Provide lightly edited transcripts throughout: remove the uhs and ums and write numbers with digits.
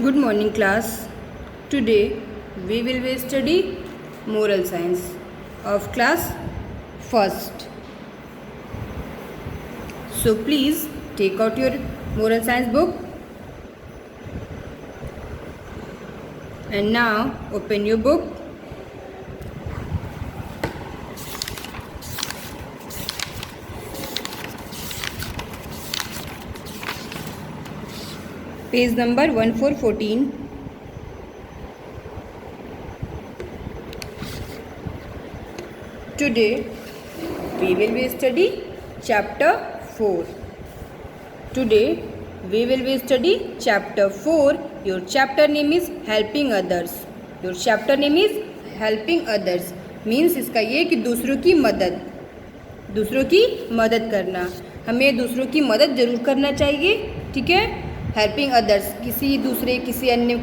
Good morning class. Today we will be study moral science of class first. So please take out your moral science book and now open your book. Page number 1414. Today we will be study chapter 4. Today we will be study chapter 4. Your chapter name is helping others. Your chapter name is helping others. Means इसका ये कि दूसरों की मदद करना. हमें दूसरों की मदद ज़रूर करना चाहिए. ठीक है. हेल्पिंग अदर्स,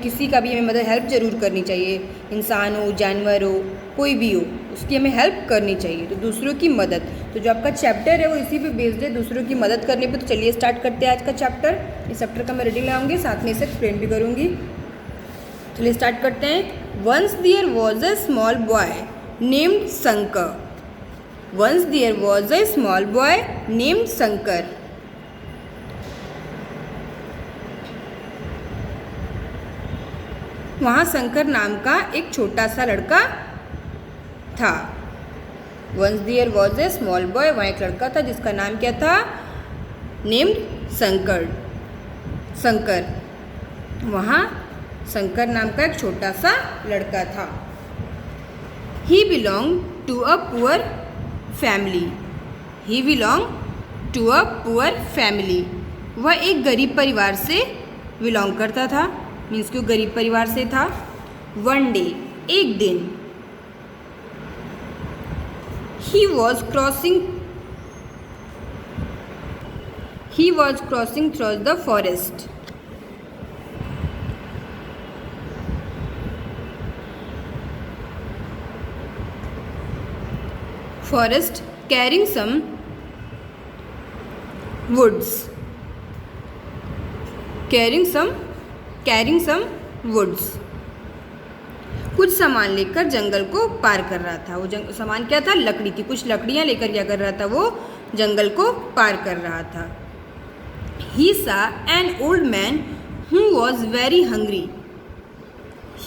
किसी का भी हमें मदद हेल्प ज़रूर करनी चाहिए. इंसान हो, जानवर हो, कोई भी हो, उसकी हमें हेल्प करनी चाहिए. तो दूसरों की मदद, तो जो आपका चैप्टर है वो इसी पे बेस्ड है, दूसरों की मदद करने पे. तो चलिए स्टार्ट करते हैं आज का चैप्टर. इस चैप्टर का मैं रीडिंग लाऊंगी, साथ में इसे एक्सप्लेन भी करूँगी. चलिए स्टार्ट करते हैं. Once there was a small boy named Shankar. Once there was a small boy named Shankar. वहाँ शंकर नाम का एक छोटा सा लड़का था. Once there was a small boy, वहाँ एक लड़का था जिसका नाम क्या था? नेम्ड शंकर. वहाँ शंकर नाम का एक छोटा सा लड़का था. He belong to a poor family. He belong to a poor family. वह एक गरीब परिवार से बिलोंग करता था. मीन्स कि वो गरीब परिवार से था. वन डे, एक दिन, he was crossing through the forest. Forest carrying some woods. कुछ सामान लेकर जंगल को पार कर रहा था. वो सामान क्या था? लकड़ी थी. कुछ लकड़ियाँ लेकर क्या कर रहा था? वो जंगल को पार कर रहा था. He saw an old man who was very hungry.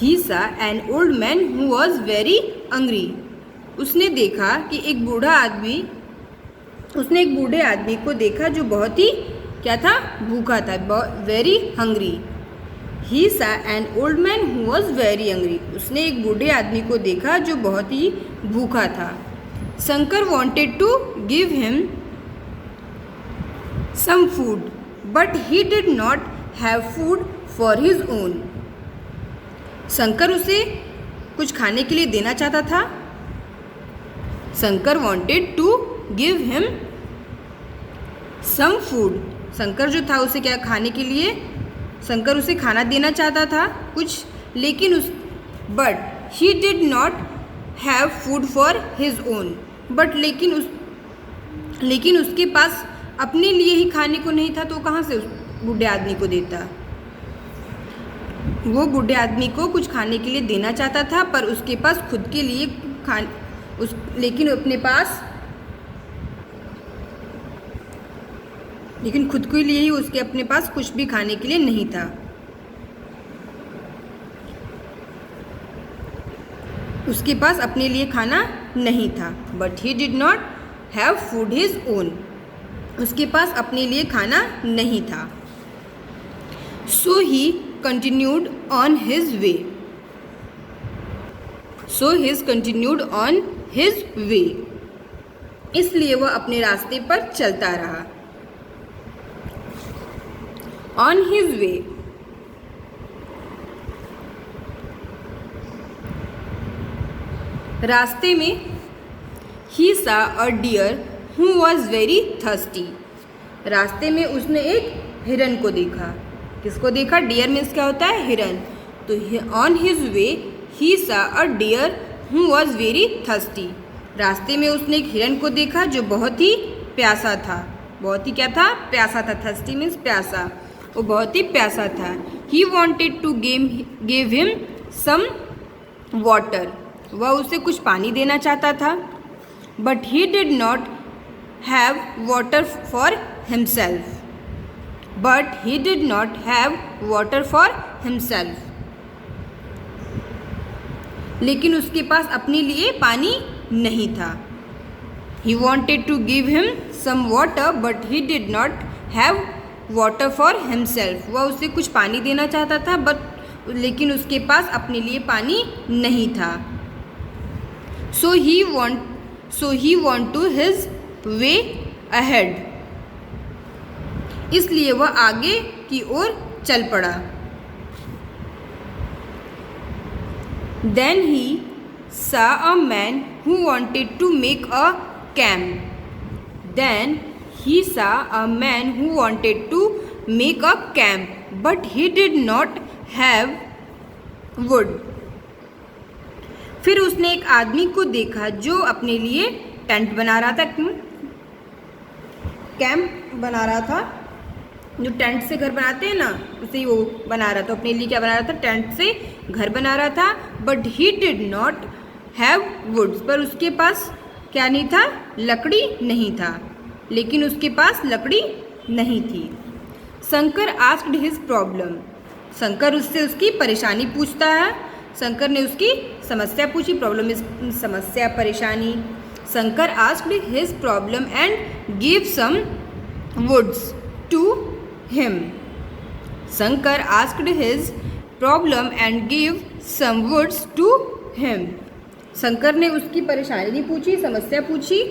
He saw an old man who was very hungry. उसने देखा कि एक बूढ़े आदमी को देखा जो बहुत ही क्या था? भूखा था. Very hungry. He saw an old man who was very hungry. उसने एक बूढ़े आदमी को देखा जो बहुत ही भूखा था. Shankar wanted to give him some food but he did not have food for his own. Shankar उसे कुछ खाने के लिए देना चाहता था. Shankar wanted to give him some food. Shankar जो था उसे क्या खाने के लिए, शंकर उसे खाना देना चाहता था कुछ, but he did not have food for his own. But लेकिन उसके पास अपने लिए ही खाने को नहीं था. तो कहाँ से उस बूढ़े आदमी को देता? वो बूढ़े आदमी को कुछ खाने के लिए देना चाहता था, पर उसके पास खुद के लिए लेकिन खुद के लिए ही उसके अपने पास कुछ भी खाने के लिए नहीं था. उसके पास अपने लिए खाना नहीं था. But he did not have food his own. उसके पास अपने लिए खाना नहीं था. So he continued on his way. इसलिए वह अपने रास्ते पर चलता रहा. On his way. रास्ते में he saw a deer who was very thirsty. रास्ते में उसने एक हिरन को देखा. किसको देखा? डियर मीन्स क्या होता है? हिरन. तो on his way he saw a deer who was very thirsty. रास्ते में उसने एक हिरन को देखा जो बहुत ही प्यासा था. बहुत ही क्या था? प्यासा था. थर्स्टी मीन्स प्यासा. वो बहुत ही प्यासा था। He wanted to give him some water, वह उसे कुछ पानी देना चाहता था। But he did not have water for himself, but he did not have water for himself, लेकिन उसके पास अपने लिए पानी नहीं था। He wanted to give him some water, but he did not have water for himself. वह उसे कुछ पानी देना चाहता था, लेकिन उसके पास अपने लिए पानी नहीं था। So he want to his way ahead. इसलिए वह आगे की ओर चल पड़ा। Then he saw a man who wanted to make a camp. Then he saw a man who wanted to make a camp, but he did not have wood. फिर उसने एक आदमी को देखा जो अपने लिए टेंट बना रहा था, कैंप बना रहा था, जो टेंट से घर बनाते हैं ना, उसे ही वो बना रहा था। अपने लिए क्या बना रहा था? टेंट से घर बना रहा था। But he did not have woods, पर उसके पास क्या नहीं था? लकड़ी नहीं था, लेकिन उसके पास लकड़ी नहीं थी। Shankar asked his problem, Shankar उससे उसकी परेशानी पूछता है। शंकर ने उसकी समस्या पूछी, प्रॉब्लम इज समस्या, परेशानी। Shankar asked his problem and give some woods to him. Shankar asked his problem and gave some woods to him. Shankar ने उसकी परेशानी पूछी, समस्या पूछी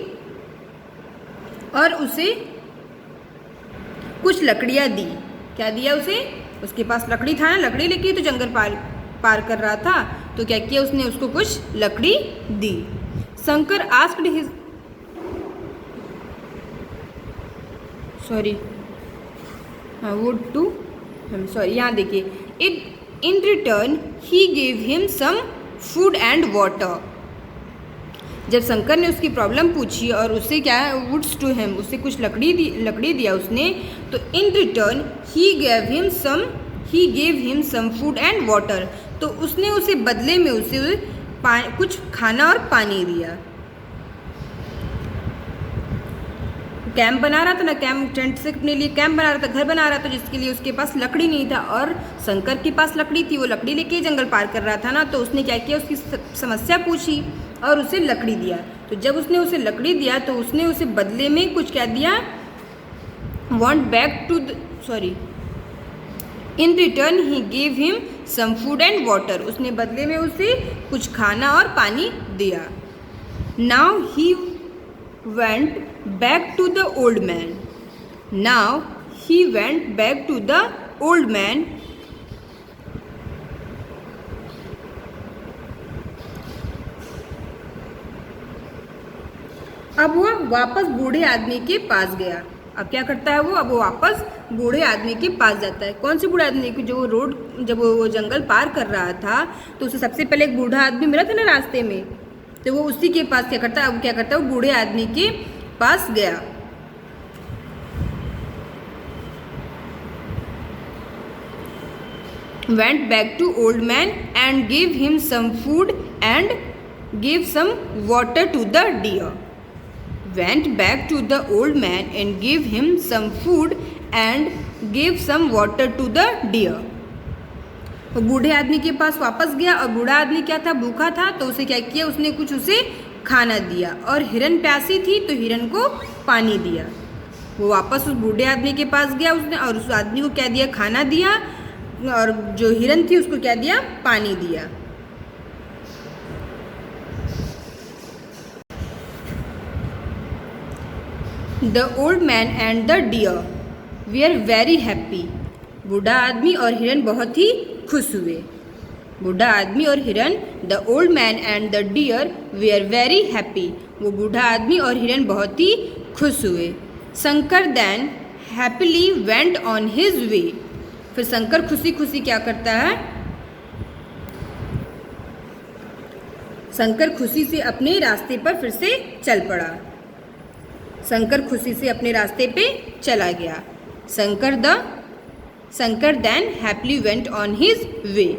और उसे कुछ लकड़ियाँ दी। क्या दिया उसे? उसके पास लकड़ी था ना, लकड़ी लेके तो जंगल पार कर रहा था, तो क्या किया उसने? उसको कुछ लकड़ी दी। Shankar asked his wood to him, यहाँ देखिए, in return he gave him some food and water. जब शंकर ने उसकी प्रॉब्लम पूछी और उससे क्या है, वुड्स टू हिम, उससे कुछ लकड़ी दिया उसने, तो in return he gave him some food and water, तो उसने उसे बदले में उसे कुछ खाना और पानी दिया। कैंप बना रहा था ना, कैंप टेंट से अपने लिए कैंप बना रहा था, घर बना रहा था, जिसके लिए उसके पास लकड़ी नहीं था और शंकर के पास लकड़ी थी। वो लकड़ी लेके जंगल पार कर रहा था ना, तो उसने क्या किया? उसकी समस्या पूछी और उसे लकड़ी दिया। तो जब उसने उसे लकड़ी दिया तो उसने उसे बदले में कुछ क्या दिया? In return he gave him some food and water, उसने बदले में उसे कुछ खाना और पानी दिया। Now he went back to the old man. Now he went back to the old man. अब वो वापस बूढ़े आदमी के पास गया। अब क्या करता है वो? अब वो वापस बूढ़े आदमी के पास जाता है। कौन से बूढ़े आदमी की? जो रोड, जब वो जंगल पार कर रहा था तो उसे सबसे पहले एक बूढ़ा आदमी मिला था ना रास्ते में, तो वो उसी के पास क्या करता है? अब क्या करता है? वो बूढ़े आदमी के पास गया। Went back to old man and gave him some food and gave some water to the deer. Went back to the old man and gave him some food and gave some water to the deer. वो बूढ़े आदमी के पास वापस गया और बूढ़ा आदमी क्या था? भूखा था, तो उसे क्या किया? उसने कुछ उसे खाना दिया और हिरन प्यासी थी तो हिरन को पानी दिया। वो वापस उस बूढ़े आदमी के पास गया उसने, और उस आदमी को क्या दिया? खाना दिया, और जो हिरन थी उसको क्या दिया? पानी दिया। The old man and the deer we are very happy. बूढ़ा आदमी और हिरन बहुत ही खुश हुए। बूढ़ा आदमी और हिरन, the old man and the deer we are very happy, वो बूढ़ा आदमी और हिरन बहुत ही खुश हुए। Shankar then happily went on his way. फिर शंकर खुशी खुशी क्या करता है? शंकर खुशी से अपने रास्ते पर फिर से चल पड़ा। शंकर खुशी से अपने रास्ते पे चला गया। Shankar the Shankar then happily went on his way.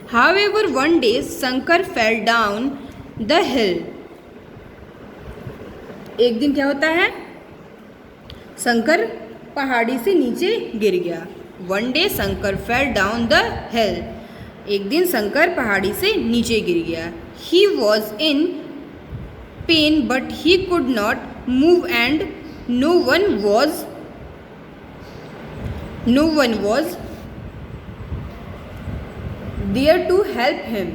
However, one day Shankar fell down the hill. एक दिन क्या होता है, शंकर पहाड़ी से नीचे गिर गया. One day Shankar fell down the hill. एक दिन शंकर पहाड़ी से नीचे गिर गया. He was in pain but he could not move and no one was there to help him.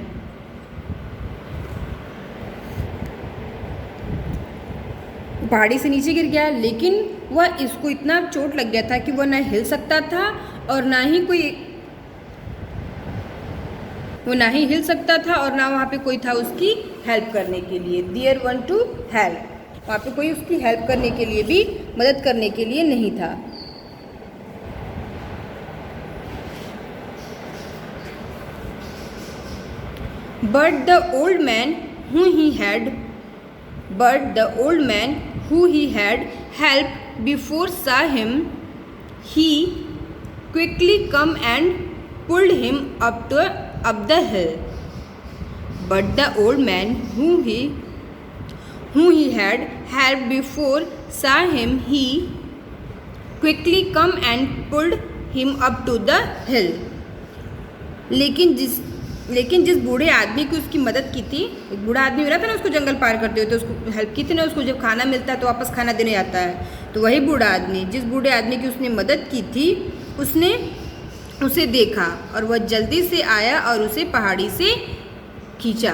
पहाड़ी से नीचे गिर गया, लेकिन वह इसको इतना चोट लग गया था कि वह ना हिल सकता था और ना ही हिल सकता था और ना वहाँ पे कोई था उसकी हेल्प करने के लिए. देयर वन टू हेल्प, वहाँ पे कोई उसकी हेल्प करने के लिए भी, मदद करने के लिए नहीं था. But the old man who he had helped before saw him. He quickly come and pulled him up the hill. But the old man who he had helped before saw him. He quickly come and pulled him up to the hill. लेकिन जिस बूढ़े आदमी की उसकी मदद की थी, एक बूढ़ा आदमी मिला था ना उसको जंगल पार करते हुए, तो उसको हेल्प की थी ना, उसको जब खाना मिलता है तो वापस खाना देने आता है, तो वही बूढ़ा आदमी, जिस बूढ़े आदमी की उसने मदद की थी, उसने उसे देखा और वह जल्दी से आया और उसे पहाड़ी से खींचा.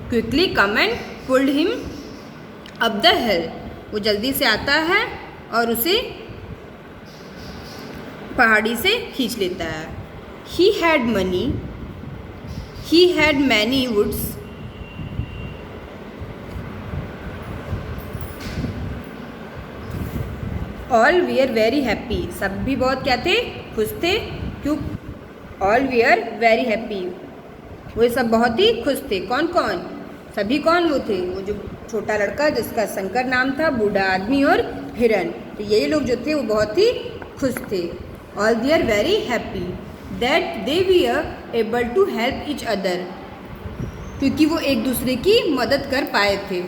Quickly come and pulled him up the हिल. वो जल्दी से आता है और उसे पहाड़ी से खींच लेता है. He had money. He had many woods. All were very happy. सब भी बहुत क्या थे, खुश थे. क्यों? All were very happy. वो सब बहुत ही खुश थे. कौन कौन? सभी कौन वो थे? वो जो छोटा लड़का जिसका शंकर नाम था, बूढ़ा आदमी और हिरन. तो यही लोग जो थे वो बहुत ही खुश थे. All were very happy that they were able to help each other. क्योंकि वो एक दूसरे की मदद कर पाए थे.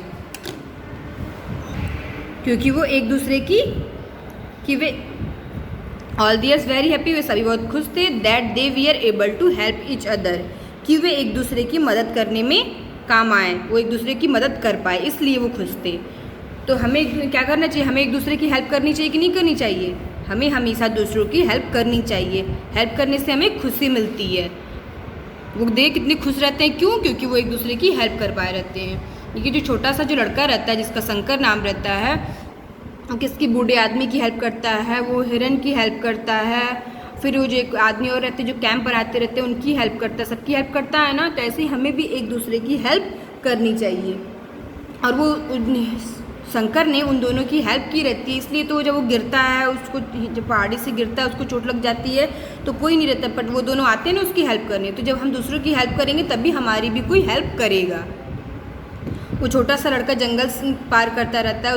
वे all they are very happy, वे सभी बहुत खुश थे. that they were able to help each other, कि वे एक दूसरे की मदद करने में काम आए, वो एक दूसरे की मदद कर पाए, इसलिए वो खुश थे. तो हमें क्या करना चाहिए? हमें एक दूसरे की हेल्प करनी चाहिए कि नहीं करनी चाहिए? हमें हमेशा दूसरों की हेल्प करनी चाहिए. हेल्प करने से हमें खुशी मिलती है. वो देख कितने खुश रहते हैं. क्यों? क्योंकि वो एक दूसरे की हेल्प कर पाए रहते हैं. ये जो छोटा सा जो लड़का रहता है जिसका शंकर नाम रहता है, वो किसकी, बूढ़े आदमी की हेल्प करता है, वो हिरन की हेल्प करता है, फिर वो जो एक आदमी और रहते हैं जो कैंप बनाते रहते हैं उनकी हेल्प करता है, सबकी हेल्प करता है ना. तो ऐसे ही हमें भी एक दूसरे की हेल्प करनी चाहिए. और वो शंकर ने उन दोनों की हेल्प की रहती है, इसलिए तो जब वो गिरता है, उसको जब पहाड़ी से गिरता है, उसको चोट लग जाती है, तो कोई नहीं रहता, बट वो दोनों आते हैं ना उसकी हेल्प करने. तो जब हम दूसरों की हेल्प करेंगे तभी हमारी भी कोई हेल्प करेगा. वो छोटा सा लड़का जंगल पार करता रहता है,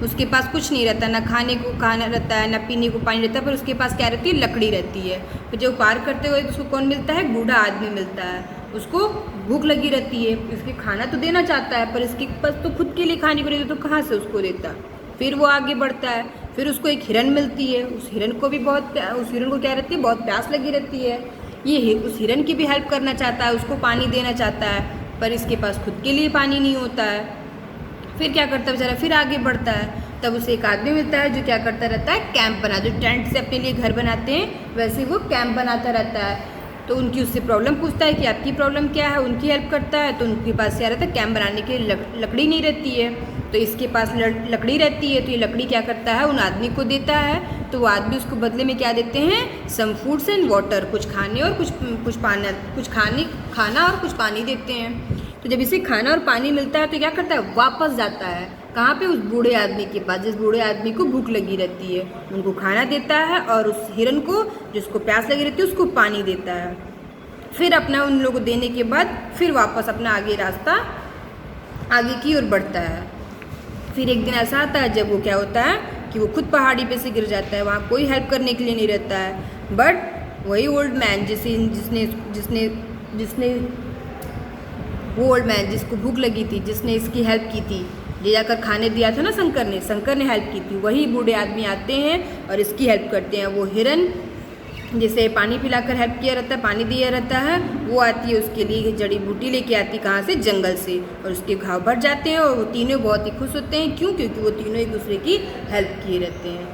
उसके पास कुछ नहीं रहता, ना खाने को खाना रहता है, ना पीने को पानी रहता है, पर उसके पास क्या रहती है? लकड़ी रहती है. तो जब पार करते हुए तो उसको कौन मिलता है? बूढ़ा आदमी मिलता है. उसको भूख लगी रहती है, उसके खाना तो देना चाहता है, पर इसके पास तो खुद के लिए खाने को नहीं, तो कहाँ से उसको देता? फिर वो आगे बढ़ता है. फिर उसको एक हिरन मिलती है. उस हिरन को क्या रहती है? बहुत प्यास लगी रहती है. ये उस हिरन की भी हेल्प करना चाहता है, उसको पानी देना चाहता है, पर इसके पास खुद के लिए पानी नहीं होता है. फिर क्या करता है बेचारा? फिर आगे बढ़ता है. तब उसे एक आदमी मिलता है जो क्या करता रहता है? कैंप बना, जो टेंट से अपने लिए घर बनाते हैं वैसे वो कैंप बनाता रहता है. तो उनकी उससे प्रॉब्लम पूछता है कि आपकी प्रॉब्लम क्या है, उनकी हेल्प करता है. तो उनके पास क्या रहता है? कैंप बनाने के लिए लकड़ी नहीं रहती है, तो इसके पास लकड़ी रहती है. तो ये लकड़ी क्या करता है? उन आदमी को देता है. तो वो आदमी उसको बदले में क्या देते हैं? सम फूड्स एंड वाटर, कुछ खाने और कुछ खाना और कुछ पानी देते हैं. तो जब इसे खाना और पानी मिलता है तो क्या करता है? वापस जाता है. कहाँ पे? उस बूढ़े आदमी के पास, जिस बूढ़े आदमी को भूख लगी रहती है. उनको खाना देता है और उस हिरन को जिसको प्यास लगी रहती है उसको पानी देता है. फिर अपना उन लोगों को देने के बाद फिर वापस अपना रास्ता आगे की ओर बढ़ता है. फिर एक दिन ऐसा आता है जब वो क्या होता है? कि वो खुद पहाड़ी पे से गिर जाता है, वहाँ कोई हेल्प करने के लिए नहीं रहता है। बट वही ओल्ड मैन जिसने वो ओल्ड मैन जिसको भूख लगी थी, जिसने इसकी हेल्प की थी, ले जाकर खाने दिया था ना शंकर ने हेल्प की थी, वही बूढ़े आदमी आते हैं और इसकी हेल्प करते हैं। वो हिरन जिसे पानी पिलाकर हेल्प किया रहता है, पानी दिया रहता है, वो आती है उसके लिए जड़ी बूटी लेके आती, कहाँ से, जंगल से, और उसके घाव भर जाते हैं और वो तीनों बहुत ही खुश होते हैं। क्यों? क्योंकि वो तीनों एक दूसरे की हेल्प किए रहते हैं।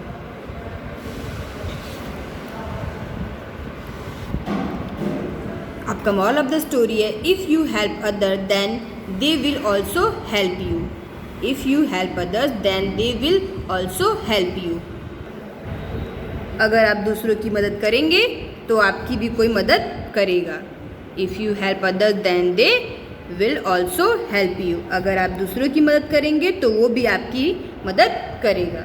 आपका मॉरल ऑफ द स्टोरी है, if you help other then they will also help you. If you help others then they will also help you. अगर आप दूसरों की मदद करेंगे तो आपकी भी कोई मदद करेगा। If you help others then they will also help you. अगर आप दूसरों की मदद करेंगे तो वो भी आपकी मदद करेगा।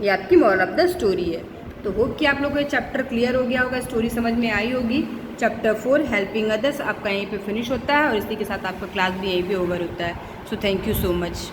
ये आपकी मॉरल ऑफ द स्टोरी है। तो होप कि आप लोगों को ये चैप्टर क्लियर हो गया होगा, स्टोरी समझ में आई होगी। चैप्टर 4 हेल्पिंग अदर्स आपका यहीं पे फिनिश होता है और इसी के साथ आपका क्लास भी यहीं पे ओवर होता है। So thank you so much.